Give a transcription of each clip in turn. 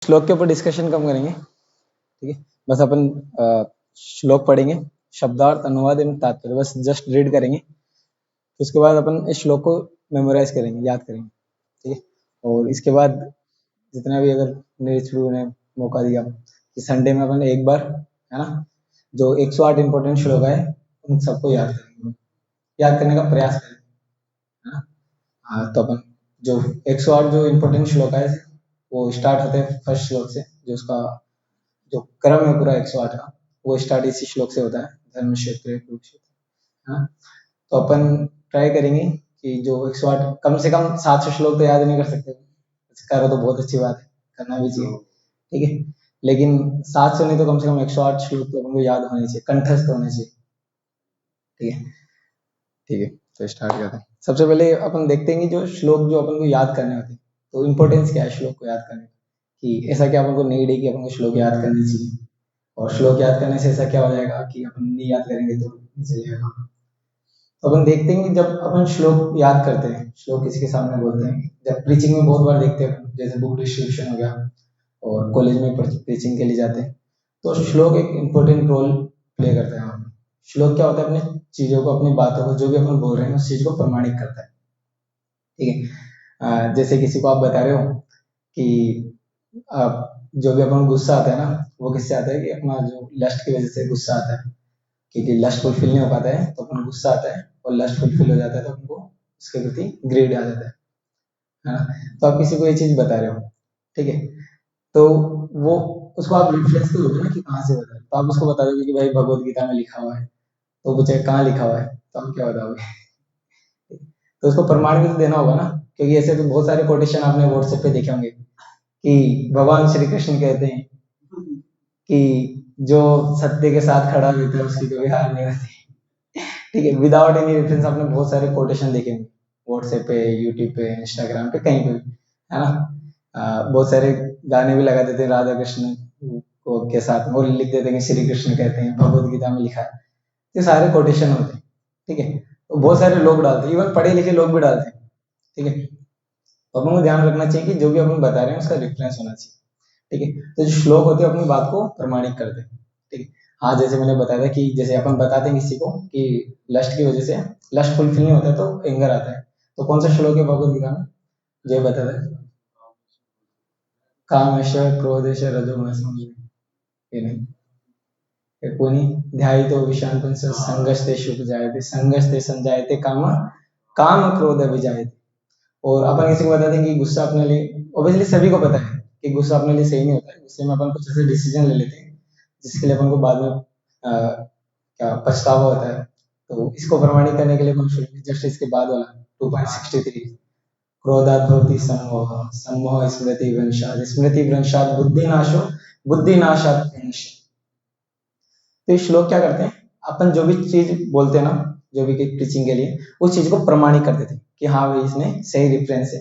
श्लोक के ऊपर डिस्कशन कम करेंगे, ठीक है। बस अपन श्लोक पढ़ेंगे, शब्दार्थ, अनुवाद एवं तात्पर्य, बस जस्ट रीड करेंगे। उसके बाद अपन इस श्लोक को मेमोराइज करेंगे, याद करेंगे, ठीक है। और इसके बाद जितना भी अगर मेरे थ्रू ने मौका दिया कि संडे में अपन एक बार, है ना, जो 108 इंपॉर्टेंट श्लोक है उन सबको याद करेंगे, याद करने का प्रयास करेंगे, है ना। तो अपन जो 108 जो इंपॉर्टेंट श्लोक है वो स्टार्ट होते हैं फर्स्ट श्लोक से, जो उसका जो क्रम है पूरा 108 का वो स्टार्ट इसी श्लोक से होता है, धर्मक्षेत्र कुरुक्षेत्र, है। तो अपन ट्राई करेंगे कि जो 108 कम से कम 700 श्लोक तो याद नहीं कर सकते, करो तो बहुत अच्छी बात है, करना भी चाहिए, ठीक है। लेकिन 700 नहीं तो कम से कम 108 श्लोक तो अपन को याद होने चाहिए, कंठस्थ होने चाहिए, ठीक है। ठीक है, तो स्टार्ट करते हैं। सबसे पहले अपन देखते हैं कि जो श्लोक जो अपन को याद करने होते हैं, तो इम्पोर्टेंस क्या है श्लोक को याद करने की, ऐसा क्या अपन को नीड है कि अपन को श्लोक याद करनी चाहिए, और श्लोक याद करने से ऐसा क्या हो जाएगा कि अपन नहीं याद करेंगे तो नहीं चलेगा। तो अपन देखते हैं कि जब अपन श्लोक याद करते हैं, श्लोक किसके सामने बोलते हैं, जब प्रीचिंग में बहुत बार देखते हैं, जैसे बुक डिस्ट्रीब्यूशन हो गया और कॉलेज में प्रीचिंग के लिए जाते हैं, तो श्लोक एक इम्पोर्टेंट रोल प्ले करता है वहाँ पे। श्लोक क्या होता है, अपने चीजों को, अपनी बातों को, जो भी अपन बोल रहे हैं उस चीज को प्रमाणित करता है, ठीक है। जैसे किसी को आप बता रहे हो कि जो भी अपन गुस्सा आता है ना, वो किससे आता है कि अपना जो लस्ट की वजह से गुस्सा आता है, क्योंकि लस्ट फुलफिल नहीं हो पाता है तो अपन गुस्सा आता है, और लस्ट फुलफिल हो जाता है तो हमको उसके प्रति ग्रेड आ जाता है ना। तो आप किसी को ये चीज बता रहे हो, ठीक है, तो वो उसको आप रेफरेंस तो दोगे ना कि कहाँ से बता रहे हो, तो आप उसको बता दोगे कि भाई भगवत गीता में लिखा हुआ है, तो पूछे कहाँ लिखा हुआ है, तो हम क्या बताओगे तो उसको प्रमाण भी तो देना होगा ना, क्योंकि ऐसे तो बहुत सारे कोटेशन आपने व्हाट्सएप पे देखे होंगे कि भगवान श्री कृष्ण कहते हैं कि जो सत्य के साथ खड़ा रहता है उसकी कभी हार नहीं होती, ठीक है। विदाउट एनी रेफरेंस आपने बहुत सारे कोटेशन देखे होंगे व्हाट्सएप पे, यूट्यूब पे, इंस्टाग्राम पे, कहीं पे भी, है ना। बहुत सारे गाने भी लगा देते हैं राधा कृष्ण को के साथ, वो लिख देते हैं कि श्री कृष्ण कहते हैं, भगवत गीता में लिखा है, ये सारे कोटेशन होते हैं, ठीक है। तो बहुत सारे लोग डालते हैं, इवन पढ़े लिखे लोग भी डालते हैं, ठीक है। तो अपन को ध्यान रखना चाहिए कि जो भी अपन बता रहे हैं उसका रेफरेंस होना चाहिए, ठीक है। तो जो श्लोक होते हैं अपनी बात को प्रमाणित करते हैं, ठीक है। हाँ, जैसे मैंने बताया था कि जैसे अपन बताते हैं किसी को कि लस्ट की वजह से लस्ट फुलफिल नहीं होता तो एंगर आता है, तो कौन सा श्लोक है भगवत गीता में जो ये बताता है, कामेश क्रोधेश रजोगुणस, ये नहीं, ये कोनी ध्यायितो विषांतंस संगस्ते सुख जायते संगस्ते संजायते काम काम क्रोध विजायते। और अपन किसी को बताते हैं कि गुस्सा अपने लिए, ऑब्वियसली सभी को पता है कि गुस्सा अपने लिए सही नहीं होता है, गुस्से में अपन कुछ ऐसे डिसीजन ले लेते हैं जिसके लिए अपन को बाद में क्या पछतावा होता है। तो इसको प्रमाणित करने के लिए कौन श्लोक, जस्ट इसके बाद वाला 2.63, क्रोधात् भवति सम्मोह, सम्मोह स्मृति भ्रंशात्, स्मृति भ्रंशात् बुद्धिनाशो, बुद्धिनाशात् विनाशः। तो ये श्लोक क्या करते हैं, अपन जो भी चीज बोलते हैं ना, जो भी टीचिंग के लिए, उस चीज को प्रमाणित कर देते हैं कि हाँ भाई इसने सही रेफरेंस से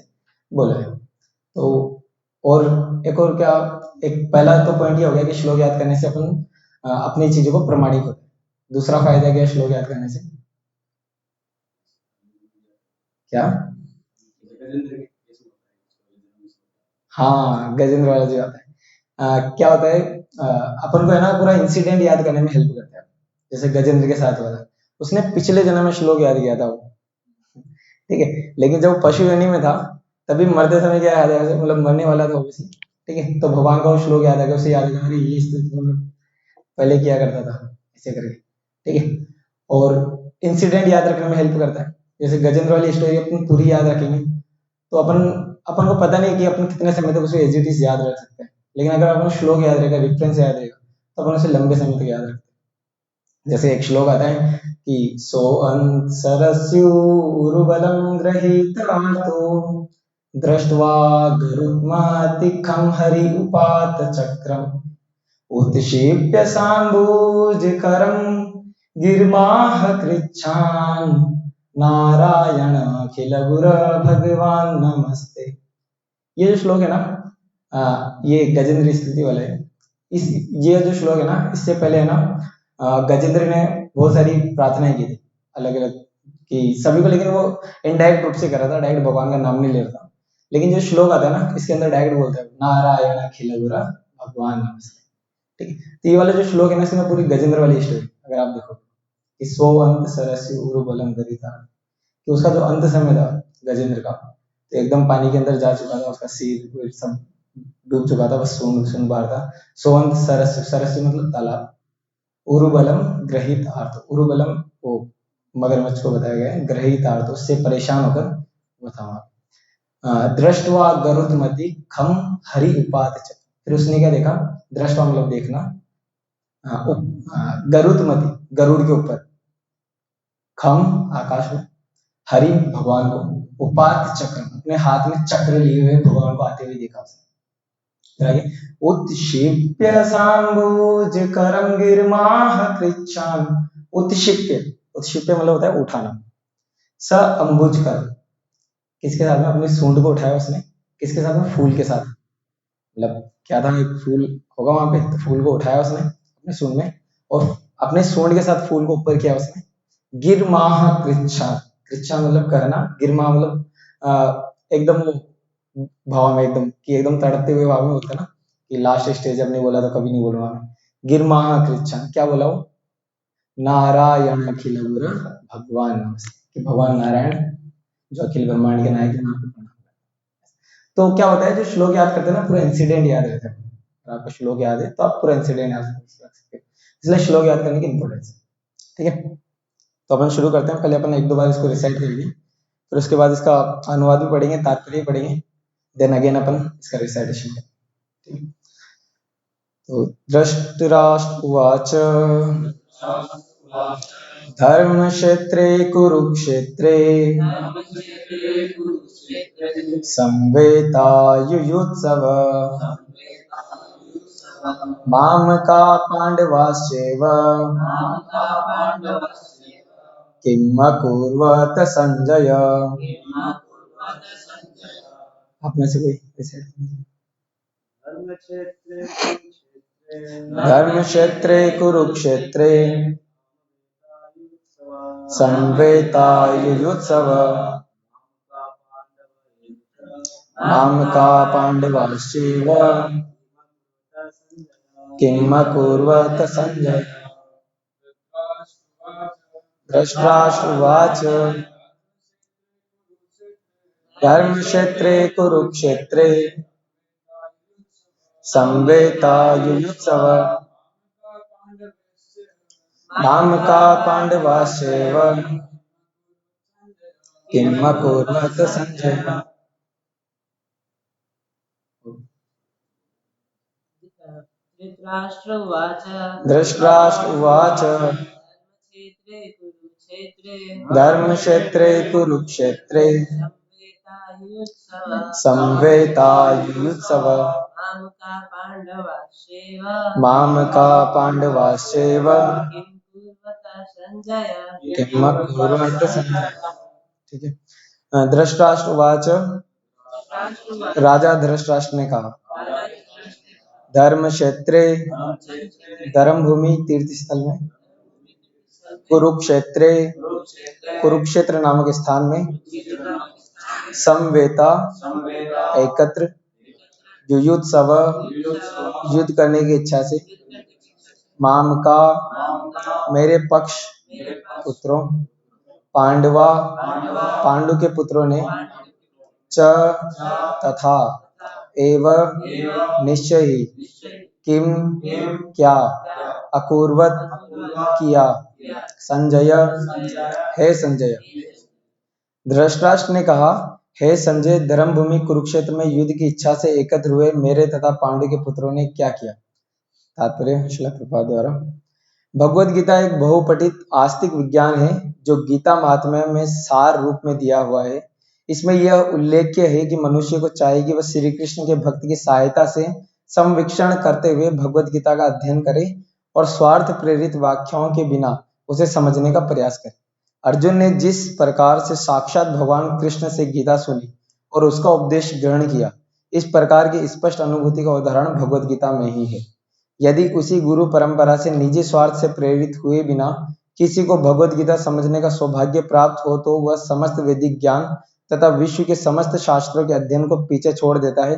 बोला है। तो और एक और क्या, एक पहला तो पॉइंट ये हो गया कि श्लोक याद करने से अपन अपनी चीजों को प्रमाणित होते हैं। दूसरा फायदा क्या है श्लोक याद करने से, क्या, हाँ गजेंद्र वाला जो आता है, क्या होता है, अपन को है ना पूरा इंसिडेंट याद करने में हेल्प करता है। जैसे गजेंद्र के साथ वाला, उसने पिछले जन्म में श्लोक याद किया था वो, ठीक है, लेकिन जब पशु योनि में था तभी मरते समय क्या याद है, मतलब मरने वाला था ऑब्वियसली, ठीक है। तो भगवान का वो श्लोक याद आ गया, उसे याद आ गया, अरे ये स्थिति मतलब पहले किया करता था ऐसे करके, ठीक है। और इंसिडेंट याद रखने में हेल्प करता है, जैसे गजेंद्र वाली स्टोरी अपन पूरी याद रखेंगे तो अपन अपन को पता नहीं कि अपन कितने समय तक उसे एज इट इज याद रख सकते हैं, लेकिन अगर अपन श्लोक याद रहेगा, रेफरेंस याद रहेगा, तो अपन उसे लंबे समय तक याद रखते हैं। जैसे एक श्लोक आता है कि सोऽहं सरस्यूरुबलं गृहीतवातो दृष्ट्वा गरुत्मातिखं हरि उपात चक्रम उत्क्षिप्य साम्बुजकरं गिर्माह कृच्छान नारायण अखिल गुर भगवान नमस्ते। ये जो श्लोक है ना, ये गजेंद्र स्तुति वाला है। इस ये जो श्लोक है ना, इससे पहले है ना गजेंद्र ने बहुत सारी प्रार्थनाएं की थी अलग अलग कि सभी को, लेकिन वो इनडायरेक्ट रूप से कर रहा था, डायरेक्ट भगवान का नाम नहीं ले रहा था। लेकिन जो श्लोक आता है ना, इसके अंदर डायरेक्ट बोलता है नारायण अखिल गुरा भगवान नमस्ते। ठीक है, तो ये वाला जो श्लोक है ना, इसमें पूरी गजेंद्र वाली स्टोरी अगर आप देखो कि सो अंत सरस्य उरु बलम गरिता, कि उसका जो अंत समय था गजेंद्र का, तो एकदम पानी के अंदर जा चुका था, उसका सिर सब डूब चुका था, बस सूंड सूंड बाहर था। सोवंत सरस्य, सरस्य मतलब तालाब, उरुबलम ग्रहित आर्त, उरुबलम वो मगरमच्छ को बताया गया है, ग्रहित आर्त उससे परेशान होकर वो था वहां। दृष्टवा गरुत्मति खम हरि उपात च, फिर उसने क्या देखा, दृष्टवा मतलब देखना, गरुत्मति गरुड़ के ऊपर, खम आकाश में, हरि भगवान को, उपात चक्र अपने हाथ में चक्र लिए हुए भगवान को आते हुए देखा उसने। उत्क्षिप्य सांबुज करम गिरमाह कृच्छान, उत्क्षिप्य, उत्क्षिप्य मतलब होता है उठाना, स अंबुज कर, किसके साथ में, अपने सूंड को उठाया उसने, किसके साथ में, फूल के साथ, मतलब क्या था, एक फूल होगा वहां पे, तो फूल को उठाया उसने अपने सूंड में, और अपने सूंड के साथ फूल को ऊपर किया उसने। गिरमाह कृच्छान, कृच्छान मतलब कहना, गिरमा मतलब एकदम भाव में, एकदम कि एकदम तड़पते हुए भाव में होता है ना, कि लास्ट स्टेज अब नहीं बोला तो कभी नहीं बोलूंगा मैं। गिरमाह कृच्छान, क्या बोला वो, नारायण अखिल गुर भगवान नमस्ते, कि भगवान नारायण जो अखिल ब्रह्मांड के नायक है, वहां पे प्रणाम। तो क्या होता है, जो श्लोक याद करते हैं ना, पूरा इंसिडेंट याद रहता है। अगर आपको श्लोक याद है तो आप पूरा इंसिडेंट याद रख सकते हो, इसलिए श्लोक याद करने की इंपॉर्टेंस है। ठीक है, तो अपन शुरू करते हैं। पहले अपन एक दो बार इसको रिसाइट करेंगे, फिर उसके बाद इसका अनुवाद भी पढ़ेंगे, तात्पर्य पढ़ेंगे, देन अगेन अपन इसका रिसाइटेशन करेंगे। ठीक है, तो धृतराष्ट्र उवाच धर्मक्षेत्रे कुरुक्षेत्रे संवेतायुयुत्सव मामका पांडवाश्चैव किम अकुर्वत संजय। आप में से कोई धर्मक्षेत्रे कुरुक्षेत्रे संवेतायुयुत्सव मामका पांडवाश्चैव किम अकुर्वत संजय। धृतराष्ट्र धर्मक्षेत्रे कुरुक्षेत्रे संवेतायुयुत्सव मामका पांडवाश्चैव किम अकुर्वत संजय। धृतराष्ट्र उवाच धर्मक्षेत्रे कुरुक्षेत्रे संवेतायुयुत्सव मामका पांडवाश्चैव किम अकुर्वत संजय। ठीक है, धृतराष्ट्र उवाच, राजा धृतराष्ट्र ने कहा, धर्मक्षेत्रे धर्म भूमि तीर्थ स्थल में, कुरुक्षेत्रे कुरुक्षेत्र नामक स्थान में, समवेता एकत्र, युयुत्सव युद्ध करने की इच्छा से, माम का मेरे पक्ष पुत्रों, पांडवा पांडु के पुत्रों ने, च तथा, एव निश्चय ही, किम क्या, अकुर्वत किया, संजय हे संजय। धृतराष्ट्र ने कहा, हे संजय, धर्म भूमि कुरुक्षेत्र में युद्ध की इच्छा से एकत्र हुए मेरे तथा पांडु के पुत्रों ने क्या किया। तात्पर्य श्रील प्रभुपाद द्वारा। भगवद गीता एक बहुपठित आस्तिक विज्ञान है जो गीता महात्म्य में सार रूप में दिया हुआ है। इसमें यह उल्लेख्य है कि मनुष्य को चाहिए कि वह श्री कृष्ण के भक्त की सहायता से संवीक्षण करते हुए भगवद गीता का अध्ययन करे और स्वार्थ प्रेरित व्याख्याओं के बिना उसे समझने का प्रयास करे। अर्जुन ने जिस प्रकार से साक्षात भगवान कृष्ण से गीता सुनी और उसका उपदेश ग्रहण किया, इस प्रकार की स्पष्ट अनुभूति का उदाहरण भगवद गीता में ही है। यदि उसी गुरु परंपरा से निजी स्वार्थ से प्रेरित हुए बिना किसी को भगवद गीता समझने का सौभाग्य प्राप्त हो तो वह समस्त वैदिक ज्ञान तथा विश्व के समस्त शास्त्रों के अध्ययन को पीछे छोड़ देता है।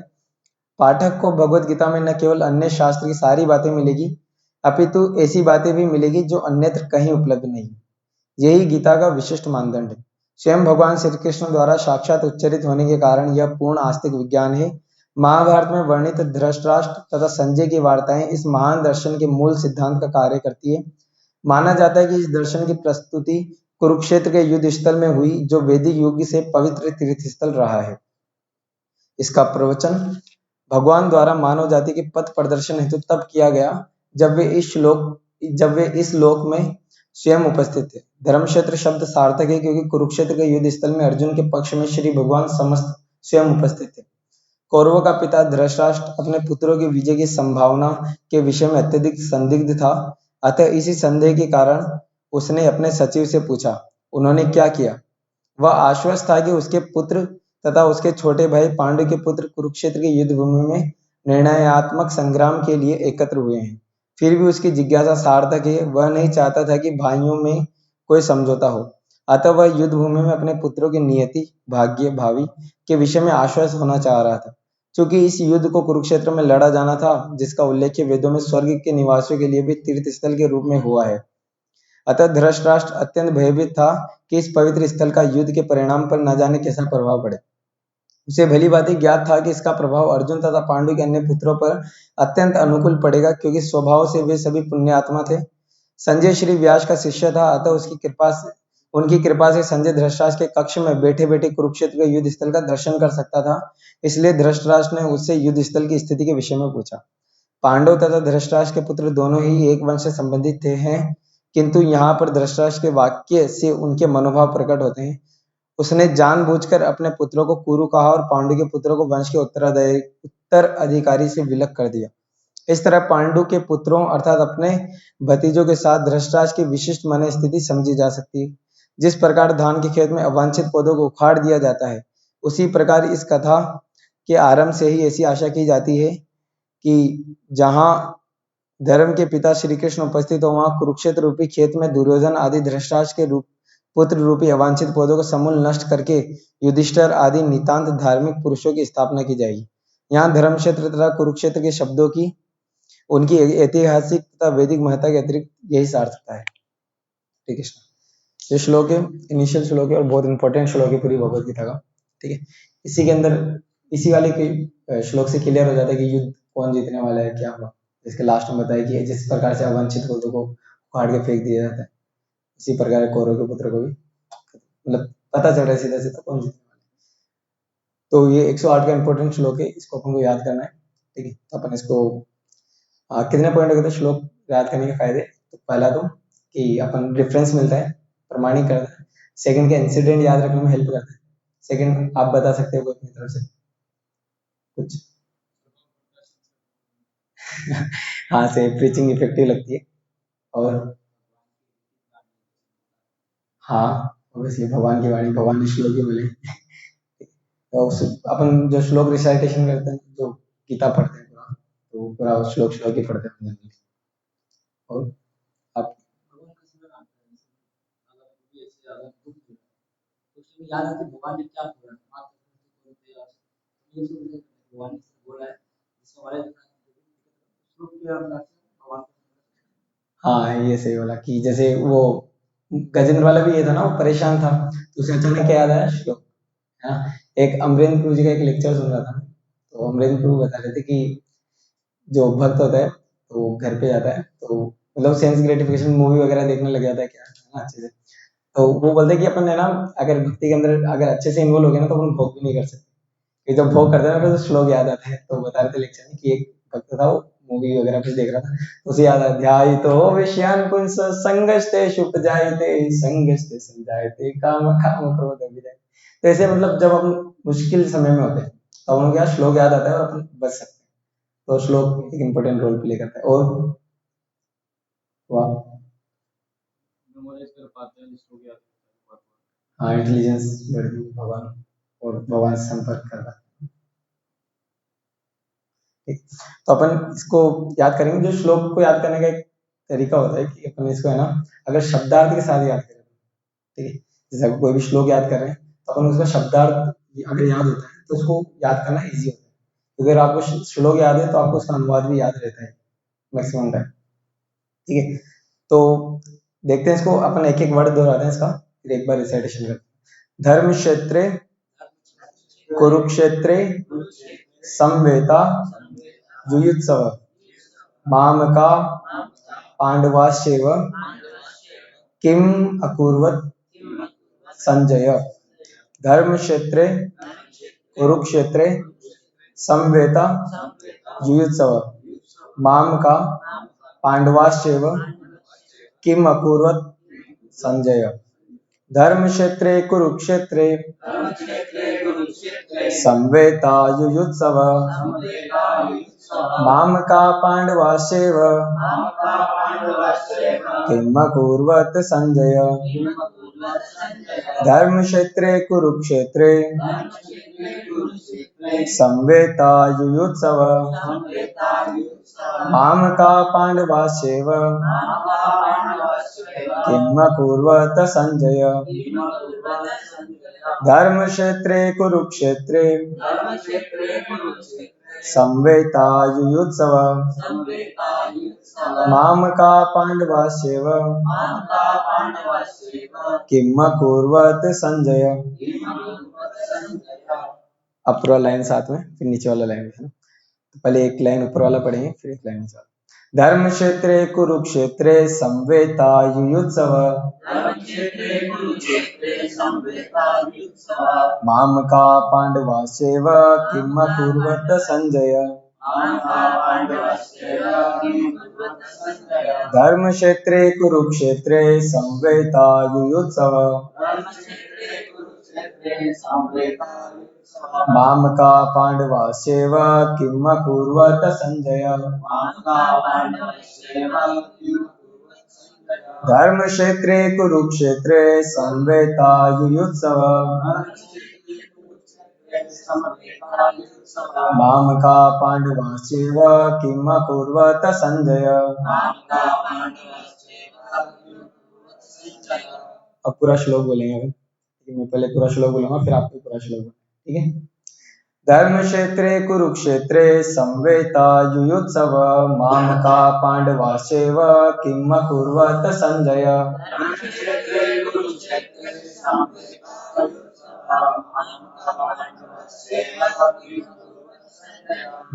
पाठक को भगवत गीता में न केवल अन्य शास्त्र की सारी बातें मिलेगी, अपितु ऐसी बातें भी मिलेगी जो अन्यत्र कहीं उपलब्ध नहीं। यही गीता का विशिष्ट मानदंड है। स्वयं भगवान श्री कृष्ण द्वारा साक्षात उच्चरित होने के कारण यह पूर्ण आस्तिक विज्ञान है। महाभारत में वर्णित धृतराष्ट्र तथा संजय की वार्ताएं इस महान दर्शन के मूल सिद्धांत का कार्य करती है। माना जाता है कि इस दर्शन की प्रस्तुति कुरुक्षेत्र के युद्ध स्थल में हुई, जो वैदिक युग से पवित्र तीर्थ स्थल रहा है। इसका प्रवचन भगवान द्वारा मानव जाति के पथ प्रदर्शन हेतु तब किया गया जब वे इस लोक में स्वयं उपस्थित थे। धर्मक्षेत्र शब्द सार्थक है क्योंकि कुरुक्षेत्र के युद्ध स्थल में अर्जुन के पक्ष में श्री भगवान समस्त स्वयं उपस्थित थे। कौरवों का पिता धृतराष्ट्र अपने पुत्रों की विजय की संभावना के विषय में अत्यधिक संदिग्ध था। अतः इसी संदेह के कारण उसने अपने सचिव से पूछा। उन्होंने क्या किया? वह आश्वस्त था कि उसके पुत्र तथा उसके छोटे भाई पांडु के पुत्र कुरुक्षेत्र की युद्ध भूमि में निर्णयात्मक संग्राम के लिए एकत्र हुए हैं। फिर भी उसकी जिज्ञासा सार्थक है। वह नहीं चाहता था कि भाइयों में कोई समझौता हो। अतः वह युद्ध भूमि में अपने पुत्रों की नियति, भाग्य, भावी के विषय में आश्वस्त होना चाह रहा था। चूंकि इस युद्ध को कुरुक्षेत्र में लड़ा जाना था, जिसका उल्लेख वेदों में स्वर्ग के निवासियों के लिए भी तीर्थ स्थल के रूप में हुआ है। अतः धृतराष्ट्र अत्यंत भयभीत था कि इस पवित्र स्थल का युद्ध के परिणाम पर न जाने कैसा प्रभाव पड़े। उसे भली भांति ज्ञात था कि इसका प्रभाव अर्जुन तथा पांडु के अन्य पुत्रों पर अत्यंत अनुकूल पड़ेगा, क्योंकि स्वभाव से वे सभी पुण्यात्मा थे। संजय श्री व्यास का शिष्य था, अतः उनकी कृपा से संजय धृतराष्ट्र के कक्ष में बैठे बैठे कुरुक्षेत्र के युद्ध स्थल का दर्शन कर सकता था। इसलिए धृतराष्ट्र ने उससे युद्ध स्थल की स्थिति के विषय में पूछा। पांडव तथा धृतराष्ट्र के पुत्र दोनों ही एक वंश से संबंधित थे हैं, किंतु यहाँ पर धृतराष्ट्र के वाक्य से उनके मनोभाव प्रकट होते हैं। उसने जानबूझकर अपने पुत्रों को कुरु कहा और पांडु के पुत्रों को वंश के उत्तराधिकारी से विलग कर दिया। इस तरह पांडु के पुत्रों अर्थात अपने भतीजों के साथ धृतराष्ट्र की विशिष्ट मन स्थिति समझी जा सकती है। जिस प्रकार धान के खेत में अवांछित पौधों को उखाड़ दिया जाता है, उसी प्रकार इस कथा के आरंभ से ही ऐसी आशा की जाती है कि जहां धर्म के पिता श्री कृष्ण उपस्थित हो, वहां कुरुक्षेत्र रूपी खेत में दुर्योधन आदि धृतराष्ट्र के पुत्र रूपी अवांछित पौधों को समूल नष्ट करके युधिष्ठिर आदि नितांत धार्मिक पुरुषों की स्थापना की जाएगी। यहाँ धर्मक्षेत्र तथा कुरुक्षेत्र के शब्दों की उनकी ऐतिहासिक तथा वैदिक महत्ता के अतिरिक्त यही सार्थकता है। ठीक है, ये श्लोक है, इनिशियल श्लोक है और बहुत इंपॉर्टेंट श्लोक है पूरी भगवत गीता का। ठीक है, इसी के अंदर इसी वाले के श्लोक से क्लियर हो जाता है कि युद्ध कौन जीतने वाला है, क्या हुआ। इसके लास्ट में बताया कि जिस प्रकार से अवांछित पौधों को उखाड़ के फेंक दिया जाता है, इसी प्रकार कौरव के पुत्र को भी मतलब पता चल रहा है सीधा सीधा कौन जीतने वाला है। तो ये 108 का इंपॉर्टेंट श्लोक है, इसको अपन को याद करना है। ठीक है, तो अपन इसको कितने पॉइंट हो गए थे श्लोक याद करने के फायदे? तो पहला तो कि अपन रेफरेंस मिलता है, प्रमाणिक करता है। सेकंड के इंसिडेंट याद रखने में हेल्प करता है। सेकंड आप बता सकते हो अपनी तरफ से कुछ? हाँ, से प्रीचिंग इफेक्टिव लगती है। और हाँ, ऑब्वियसली भगवान की वाणी, भगवान ने श्लोक ही बोले। तो अपन जो श्लोक रिसाइटेशन करते हैं, जो गीता पढ़ते हैं पूरा, तो पूरा श्लोक श्लोक ही पढ़ते हैं। और आप याद है कि भगवान ने क्या बोला, ये भगवान ने बोला है, इससे हमारे श्लोक के अंदर भगवान। हाँ, ये सही बोला कि जैसे वो गजेंद्र वाला भी ये था ना, वो परेशान था, तो उसे अचानक क्या याद आया? श्लोक। हाँ, एक अमरेंद्र प्रभु जी का एक लेक्चर सुन रहा था, तो अमरेंद्र प्रभु बता रहे थे कि जो भक्त होता है तो वो घर पे जाता है, तो मतलब सेंस ग्रेटिफिकेशन मूवी वगैरह देखने लग जाता है, क्या है ना, अच्छे से। तो वो बोलते हैं कि अपन है ना, अगर भक्ति के अंदर अगर अच्छे से इन्वॉल्व हो गए ना, तो अपन भोग भी नहीं कर सकते। कि जब भोग करते हैं ना, फिर तो श्लोक याद आता है। तो बता रहे थे लेक्चर में कि एक भक्त था, वो मूवी वगैरह कुछ देख रहा था, उसे याद आया, ध्याय तो विषयान पुंस संगस्ते शुपजायते संगस्ते संजायते काम काम क्रोध अभिजायते। तो ऐसे मतलब जब हम मुश्किल समय में होते हैं, तब उनको क्या श्लोक याद आता है और अपन बच सकते हैं। तो श्लोक एक इम्पोर्टेंट रोल प्ले करता है। और वाह, मेमोराइज कर पाते हैं श्लोक याद। हाँ, इंटेलिजेंस बढ़ती है भगवान, और भगवान से संपर्क कर पाते हैं। ठीक, तो अपन इसको याद करेंगे। जो श्लोक को याद करने का एक तरीका होता है कि अपन इसको है ना, अगर शब्दार्थ के साथ याद करें, ठीक है, जैसे कोई भी श्लोक याद कर रहे हैं, तो अपन उसका शब्दार्थ अगर याद होता है तो उसको याद करना इजी होता है। अगर आपको श्लोक याद है तो आपको उसका अनुवाद भी याद रहता है मैक्सिमम टाइम। ठीक है, तो देखते हैं इसको, अपन एक एक वर्ड दोहराते हैं इसका, फिर एक बार रिसाइटेशन करते हैं। धर्म क्षेत्रे कुरुक्षेत्रे समवेता युयुत्सव मामका पांडवाश्चैव किम अकुर्वत संजय। धर्म क्षेत्रे कुरुक्षेत्रे समवेता युयुत्सव मामका पांडवाश्चैव किम अकुर्वत संजय। धर्म क्षेत्रे कुरुक्षेत्रे समवेता युयुत्सव मामका पांडवाश्चैव किम अकुर्वत संजय। धर्म क्षेत्रे कुरुक्षेत्रे समवेता युयुत्सव मामका पांडवाश्चैव किम अकुर्वत संजय। धर्म क्षेत्रे कुरुक्षेत्रे समवेता युयुत्सव मामका पांडवाश्चैव किम अकुर्वत संजय। अब पूरा लाइन साथ में, फिर नीचे वाला लाइन है ना, तो पहले एक लाइन ऊपर वाला पढ़ेंगे फिर एक लाइन नीचे वाला। धर्म क्षेत्रे कुरुक्षेत्रे समवेता युयुत्सव मामका पांडवाश्चैव किम अकुर्वत संजय। धर्म क्षेत्रे कुरुक्षेत्रे समवेता युयुत्सव मामका पांडवाश्चैव किम अकुर्वत संजय। धर्म क्षेत्रे कुरुक्षेत्रे समवेता युयुत्सव मामका पांडवाश्चैव किम अकुर्वत संजय। अब पूरा श्लोक बोलेंगे अभी, मैं पहले पूरा श्लोक बोलूंगा फिर आपको पूरा श्लोक बोलेंगे, ठीक है। धर्म क्षेत्रे कुरुक्षेत्रे समवेता युयुत्सव मामका पांडवाश्चैव किम अकुर्वत संजय।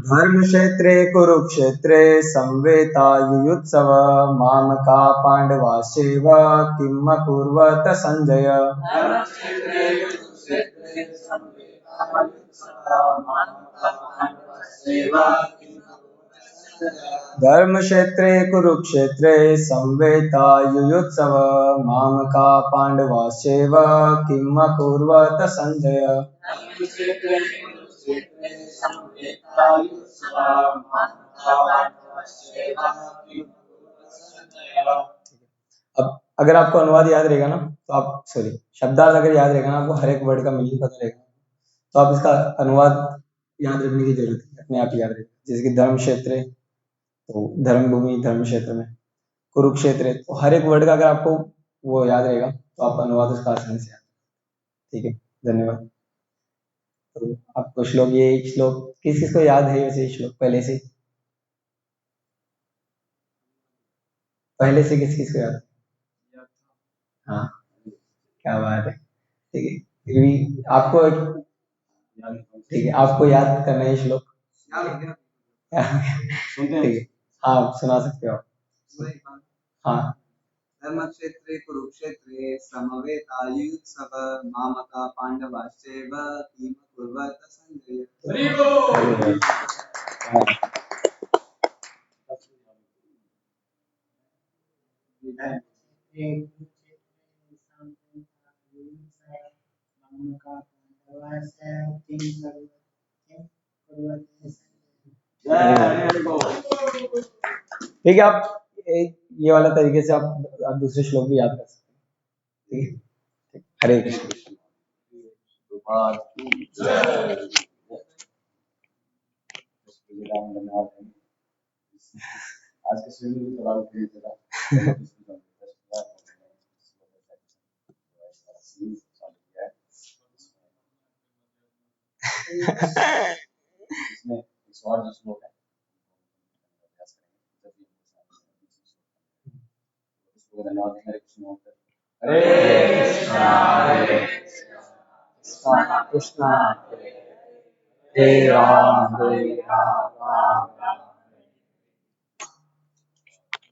धर्म क्षेत्रे कुरुक्षेत्रे समवेता युयुत्सव मामका पांडवाश्चैव किम अकुर्वत संजय। धर्म क्षेत्रे कुरुक्षेत्रे समवेता युयुत्सव मामका पांडवाश्चैव किम अकुर्वत संजय। अब अगर आपको अनुवाद याद रहेगा ना तो आप शब्दार्थ अगर याद रहेगा ना, आपको हर एक वर्ड का मीनिंग पता रहेगा, तो आप इसका अनुवाद याद रखने की जरूरत है, अपने आप याद रहेगा। जैसे कि धर्म क्षेत्र तो धर्म भूमि धर्म क्षेत्र में, कुरुक्षेत्र तो हर एक वर्ड का अगर आपको वो याद रहेगा तो आप अनुवाद उसका आसानी से याद। ठीक है, धन्यवाद। तो आपको श्लोक, ये श्लोक किस किस को याद है वैसे श्लोक पहले से किस किस को याद? हाँ, क्या बात है। ठीक है, फिर भी आपको ठीक है, आपको याद करना है श्लोक। ठीक है, हाँ सुना सकते हो आप। हाँ, धर्म क्षेत्रे कुरुक्षेत्रे समवेता युयुत्सव मामका पांडवाश्चैव किम अकुर्वत संजय। ठीक है, आप ये वाला तरीके से आप दूसरे श्लोक भी याद कर सकते हैं। ठीक है, हरे कृष्ण। आज के शेड्यूल में थोड़ा उठे जरा इसमें इस और जो श्लोक है इसको धन्यवाद देंगे। हरे कृष्ण हरे कृष्णा कृष्णा कृष्णा हरे राम